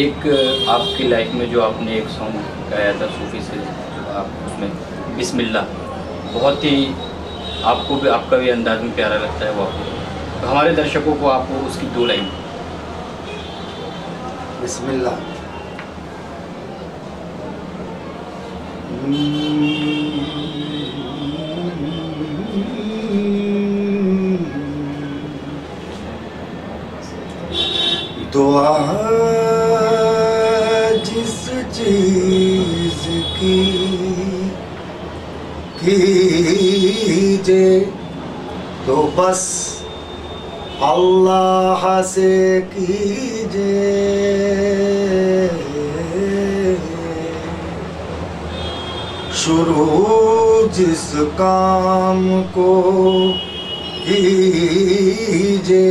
ایک آپ کی لائف میں جو آپ نے ایک سانگ گایا تھا صوفی سے، آپ اس میں بسم اللہ، بہت ہی آپ کو بھی، آپ کا بھی انداز میں پیارا لگتا ہے وہ آپ کو، تو ہمارے درشکوں کو آپ کو اس کی 2 لائن. بسم اللہ. دعا جس چیز کی کیجے تو بس اللہ سے کیجے، شروع جس کام کو کیجے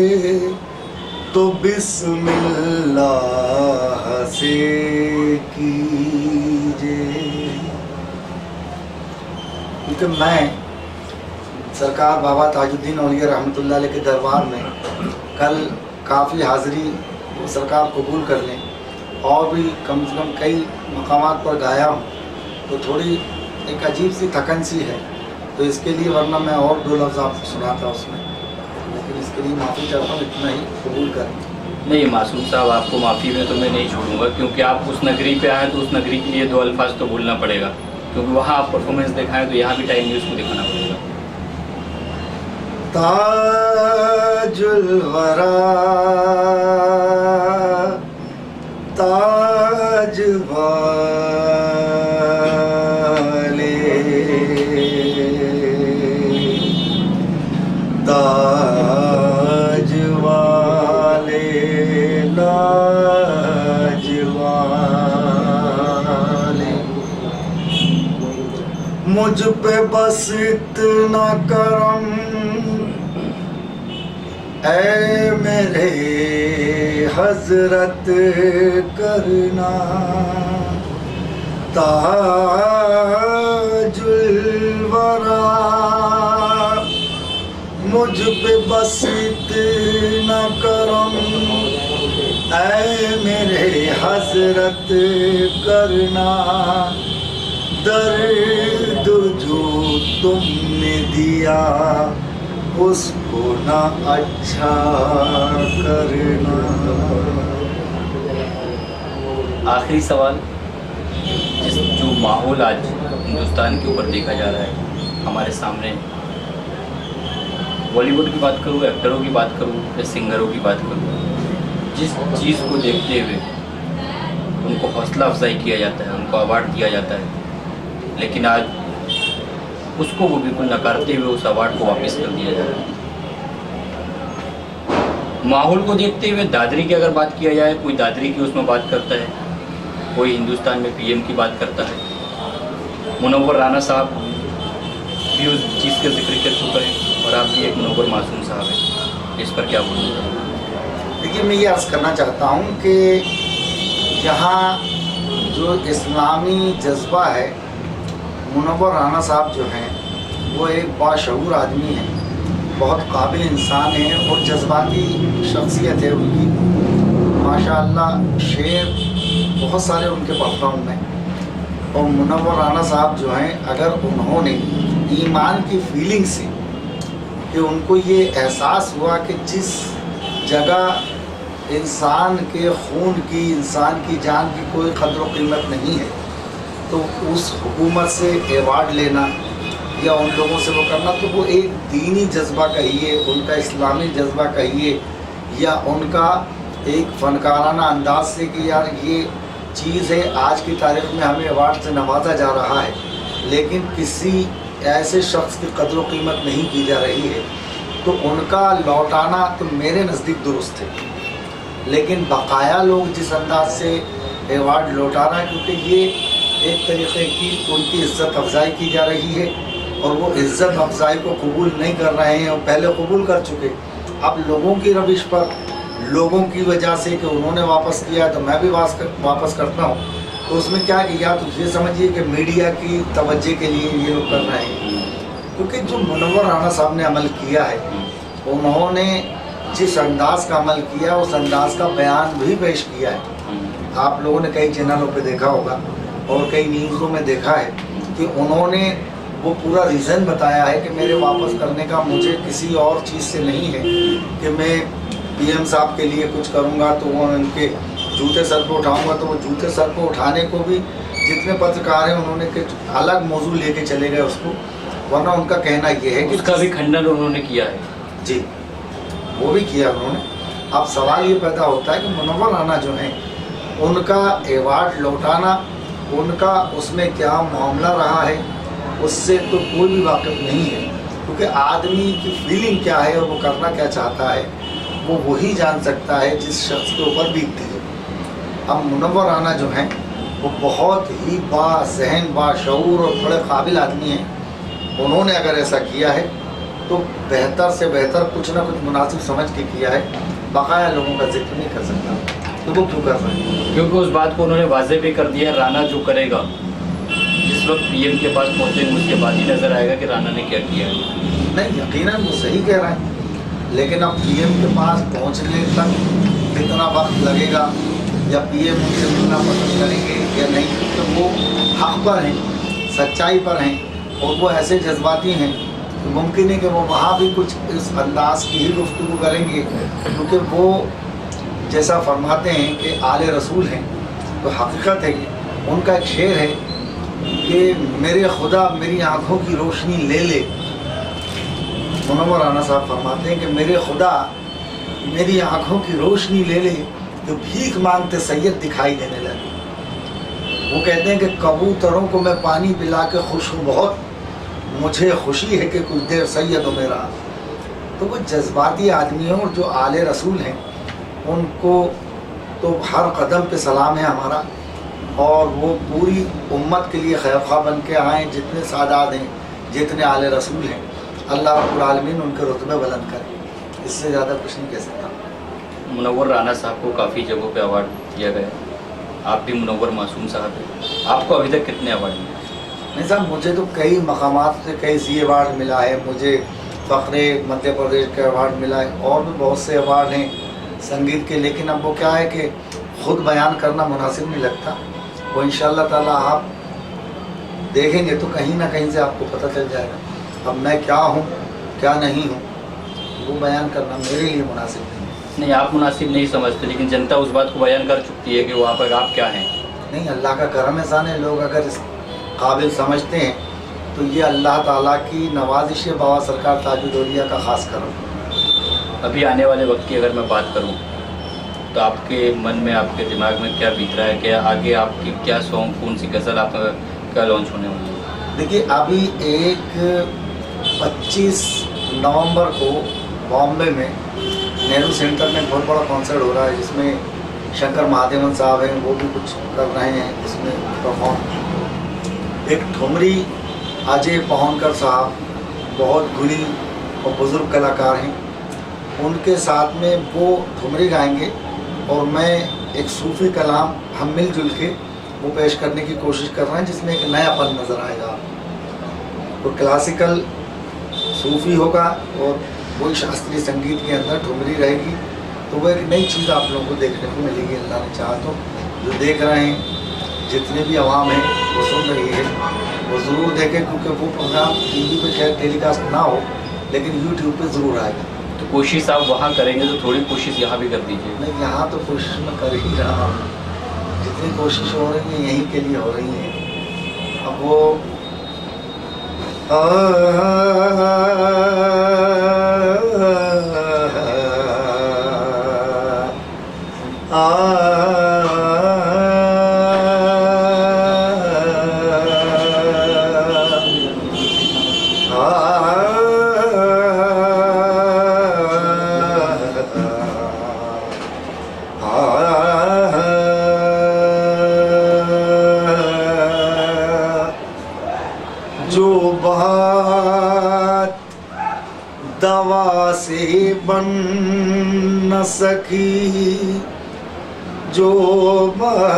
تو بسم اللہ سے کیجے. کیونکہ میں سرکار بابا تاج الدین اولیاء رحمۃ اللہ علیہ کے دربار میں کل کافی حاضری سرکار قبول کر لیں، اور بھی کم سے کم کئی مقامات پر گایا ہوں، تو تھوڑی ایک عجیب سی تھکن سی ہے، تو اس کے لیے ورنہ میں اور 2 لفظ آپ کو سنا تھا اس میں، لیکن اس کے لیے معافی چاہتا ہوں، اتنا ہی قبول کریں. نہیں معصوم صاحب، آپ کو معافی میں تو میں نہیں چھوڑوں گا، کیونکہ آپ اس نگری پہ آئیں تو اس نگری کے لیے 2 الفاظ تو بولنا پڑے گا، کیونکہ وہاں آپ پرفارمنس دکھائیں تو یہاں بھی ٹائم نیوز کو دکھانا پڑے گا. تاج الورا تاج والے، تاج والے لاج والے، مجھ پہ بس اتنا کرم اے میرے حضرت کرنا، تاج الورا مجھ پہ بس اتنا کرم اے میرے حضرت کرنا، درد جو تم نے دیا اس کو نہ اچھا کرنا. آخری سوال، جو ماحول آج ہندوستان کے اوپر دیکھا جا رہا ہے ہمارے سامنے، بالی ووڈ کی بات کروں، ایکٹروں کی بات کروں یا سنگروں کی بات کروں، جس چیز کو دیکھتے ہوئے ان کو حوصلہ افزائی کیا جاتا ہے، ان کو ایوارڈ دیا جاتا ہے، لیکن آج اس کو وہ بالکل نکارتے ہوئے اس ایوارڈ کو واپس کر دیا جا رہا ہے. ماحول کو دیکھتے ہوئے دادری کی اگر بات کیا جائے، کوئی دادری کی اس میں بات کرتا ہے، کوئی ہندوستان میں پی ایم کی بات کرتا ہے، منور رانا صاحب بھی اس چیز کا ذکر کر چکا ہے، اور آپ بھی ایک منور معصوم صاحب ہیں، اس پر کیا بولیں گے؟ دیکھیے، میں یہ عرض کرنا چاہتا ہوں کہ یہاں جو اسلامی جذبہ ہے، منور رانا صاحب جو ہیں وہ ایک باشعور آدمی ہیں، بہت قابل انسان ہیں اور جذباتی شخصیت ہے ان کی، ماشاء اللہ شعر بہت سارے ان کے پڑھتا ہوں میں. اور منور رانا صاحب جو ہیں، اگر انہوں نے ایمان کی فیلنگ سے، کہ ان کو یہ احساس ہوا کہ جس جگہ انسان کے خون کی، انسان کی جان کی کوئی قدر و قیمت نہیں ہے، تو اس حکومت سے ایوارڈ لینا یا ان لوگوں سے وہ کرنا، تو وہ ایک دینی جذبہ کہیے، ان کا اسلامی جذبہ کہیے، یا ان کا ایک فنکارانہ انداز سے کہ یار یہ چیز ہے، آج کی تاریخ میں ہمیں ایوارڈ سے نوازا جا رہا ہے لیکن کسی ایسے شخص کی قدر و قیمت نہیں کی جا رہی ہے، تو ان کا لوٹانا تو میرے نزدیک درست ہے. لیکن بقایا لوگ جس انداز سے ایوارڈ لوٹانا، کیونکہ یہ ایک طریقے کی ان کی عزت افزائی کی جا رہی ہے، اور وہ عزت افزائی کو قبول نہیں کر رہے ہیں، اور پہلے قبول کر چکے، اب لوگوں کی روش پر، لوگوں کی وجہ سے کہ انہوں نے واپس کیا تو میں بھی واپس کرتا ہوں، تو اس میں کیا کیا تو یہ سمجھیے کہ میڈیا کی توجہ کے لیے یہ لوگ کر رہے ہیں. کیونکہ جو منور رانا صاحب نے عمل کیا ہے، انہوں نے جس انداز کا عمل کیا اس انداز کا بیان بھی پیش کیا ہے، آپ لوگوں نے کئی چینلوں پہ دیکھا ہوگا اور کئی نیوزوں میں دیکھا ہے کہ انہوں نے وہ پورا ریزن بتایا ہے کہ میرے واپس کرنے کا مجھے کسی اور چیز سے نہیں ہے کہ میں پی ایم صاحب کے لیے کچھ کروں گا تو وہ ان کے جوتے سر پہ اٹھاؤں گا، تو وہ جوتے سر پہ اٹھانے کو بھی جتنے پترکار ہیں انہوں نے الگ موضوع لے کے چلے گئے اس کو، ورنہ ان کا کہنا یہ ہے کہ اس کا بھی کھنڈن انہوں نے کیا ہے. جی وہ بھی کیا انہوں نے. اب سوال یہ پیدا ہوتا ہے کہ منور رانا جو ہیں ان کا ایوارڈ لوٹانا، ان کا اس میں کیا معاملہ رہا ہے اس سے تو کوئی بھی واقف نہیں ہے، کیونکہ آدمی کی فیلنگ کیا ہے اور وہ کرنا کیا چاہتا ہے وہ وہی جان سکتا ہے جس شخص کے اوپر بیتتی ہے. اب منور رانا جو ہیں وہ بہت ہی با ذہن با شعور اور بڑے قابل آدمی ہیں. انہوں نے اگر ایسا کیا ہے تو بہتر سے بہتر کچھ نہ کچھ مناسب سمجھ کے کیا ہے، بقایا لوگوں کا ذکر نہیں کر سکتا. تو وہ کیوں کر رہے ہیں؟ کیونکہ اس بات کو انہوں نے واضح بھی کر دیا، رانا جو کرے گا جس وقت پی ایم کے پاس پہنچیں گے اس کے بعد ہی نظر آئے گا کہ رانا نے کیا کیا ہے. نہیں یقیناً وہ صحیح کہہ رہے ہیں، لیکن اب پی ایم کے پاس پہنچنے تک کتنا وقت لگے گا یا پی ایم ان سے ملنا پسند کریں گے یا نہیں، تو وہ حق پر ہیں، سچائی پر ہیں اور وہ ایسے جذباتی ہیں کہ ممکن ہے کہ وہ وہاں بھی کچھ اس انداز کی ہی گفتگو کریں گے، کیونکہ وہ جیسا فرماتے ہیں کہ آل رسول ہیں. تو حقیقت ہے کہ ان کا ایک شعر ہے کہ میرے خدا میری آنکھوں کی روشنی لے لے. منور رانا صاحب فرماتے ہیں کہ میرے خدا میری آنکھوں کی روشنی لے لے تو بھیک مانگتے سید دکھائی دینے لگے. وہ کہتے ہیں کہ کبوتروں کو میں پانی پلا کے خوش ہوں بہت، مجھے خوشی ہے کہ کچھ دیر سید ہو میرا. تو وہ جذباتی آدمی ہیں اور جو آل رسول ہیں ان کو تو ہر قدم پہ سلام ہے ہمارا، اور وہ پوری امت کے لیے خیر خواہ بن کے آئیں. جتنے سادات ہیں، جتنے آل رسول ہیں، اللہ رب العالمین ان کے رتبے بلند کرے. اس سے زیادہ کچھ نہیں کہہ سکتا. منور رانا صاحب کو کافی جگہوں پہ ایوارڈ دیا گیا ہے، آپ بھی منور معصوم صاحب ہیں، آپ کو ابھی تک کتنے ایوارڈ ملے؟ نہیں صاحب مجھے تو کئی مقامات سے کئی سی ایوارڈ ملا ہے. مجھے فخر مدھیہ پردیش کا ایوارڈ ملا ہے اور بھی بہت سے ایوارڈ ہیں سنگیت کے، لیکن اب وہ کیا ہے کہ خود بیان کرنا مناسب نہیں لگتا. وہ انشاءاللہ تعالیٰ آپ دیکھیں گے تو کہیں نہ کہیں سے آپ کو پتہ چل جائے گا. اب میں کیا ہوں کیا نہیں ہوں وہ بیان کرنا میرے لیے مناسب نہیں. نہیں آپ مناسب نہیں سمجھتے، لیکن جنتا اس بات کو بیان کر چکتی ہے کہ وہاں پر آپ کیا ہیں. نہیں اللہ کا کرم احسان ہے. لوگ اگر اس قابل سمجھتے ہیں تو یہ اللہ تعالیٰ کی نوازش ہے. بابا سرکار تاج الدولیا کا خاص کرم. ابھی آنے والے وقت کی اگر میں بات کروں تو آپ کے من میں آپ کے دماغ میں کیا بیت رہا ہے، کہ آگے آپ کی کیا سانگ، کون سی غزل آپ کا لانچ ہونے والی ہے؟ دیکھیے ابھی ایک 25 نومبر کو بامبے میں نہرو سینٹر میں بہت بڑا کانسرٹ ہو رہا ہے جس میں شنکر مہادیون صاحب ہیں، وہ بھی کچھ کر رہے ہیں اس میں پرفارم. ایک ٹھمری اجے پہونکر صاحب بہت گلی اور بزرگ کلاکار ہیں، ان کے ساتھ میں وہ ٹھمری گائیں گے اور میں ایک صوفی کلام ہم مل جل کے وہ پیش کرنے کی کوشش کر رہے ہیں جس میں ایک نیا پن نظر آئے گا. وہ کلاسیکل صوفی ہوگا اور وہی شاستری سنگیت کے اندر ٹھمری رہے گی. تو وہ ایک نئی چیز آپ لوگوں کو دیکھنے کو ملے گی اللہ نے چاہا تو. جو دیکھ رہے ہیں جتنے بھی عوام ہیں وہ سن رہی ہے وہ ضرور دیکھیں، کیونکہ وہ پروگرام ٹی وی پہ شاید ٹیلی کاسٹ نہ ہو لیکن یوٹیوب پہ ضرور آئے گا. تو کوشش آپ وہاں کریں گے تو تھوڑی کوشش یہاں بھی کر دیجیے. نہیں یہاں تو کوشش میں کر ہی رہا ہوں، جتنی کوشش ہو رہی ہیں یہیں کے لیے ہو رہی ہیں. اب وہ جو بات دوا سے بن نہ سکی، جو بات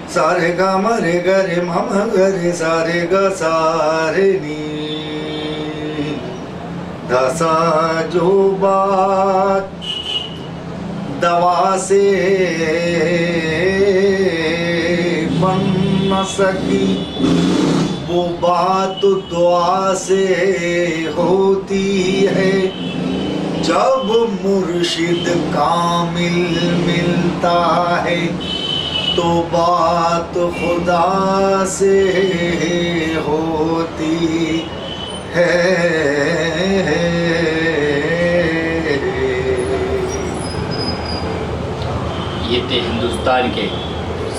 سارے گا مرے گرے مم گرے سارے گا سارے نی دسا، جو بات دوا سے بن نہ سکی، وہ بات دعا سے ہوتی ہے، جب مرشد کامل ملتا ہے تو بات خدا سے ہوتی ہے۔ یہ تھے ہندوستان کے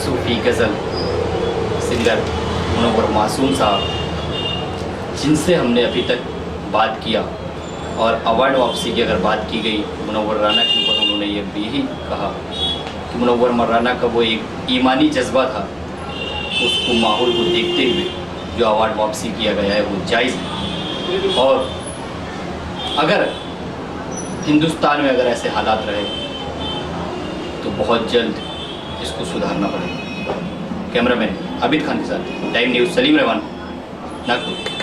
صوفی غزل سنگر منور معصوم صاحب، جن سے ہم نے ابھی تک بات کیا۔ اور ایوارڈ واپسی کی اگر بات کی گئی منور رانا کے اوپر، انہوں نے یہ بھی کہا کہ منور رانا کا وہ ایک ایمانی جذبہ تھا، اس کو ماحول کو دیکھتے ہوئے جو ایوارڈ واپسی کیا گیا ہے وہ جائز ہے، اور اگر ہندوستان میں اگر ایسے حالات رہے تو بہت جلد اس کو سدھارنا پڑے گا۔ کیمرہ مین عابد خان کے ساتھ ٹائم نیوز سلیم رحمان، ناگپور۔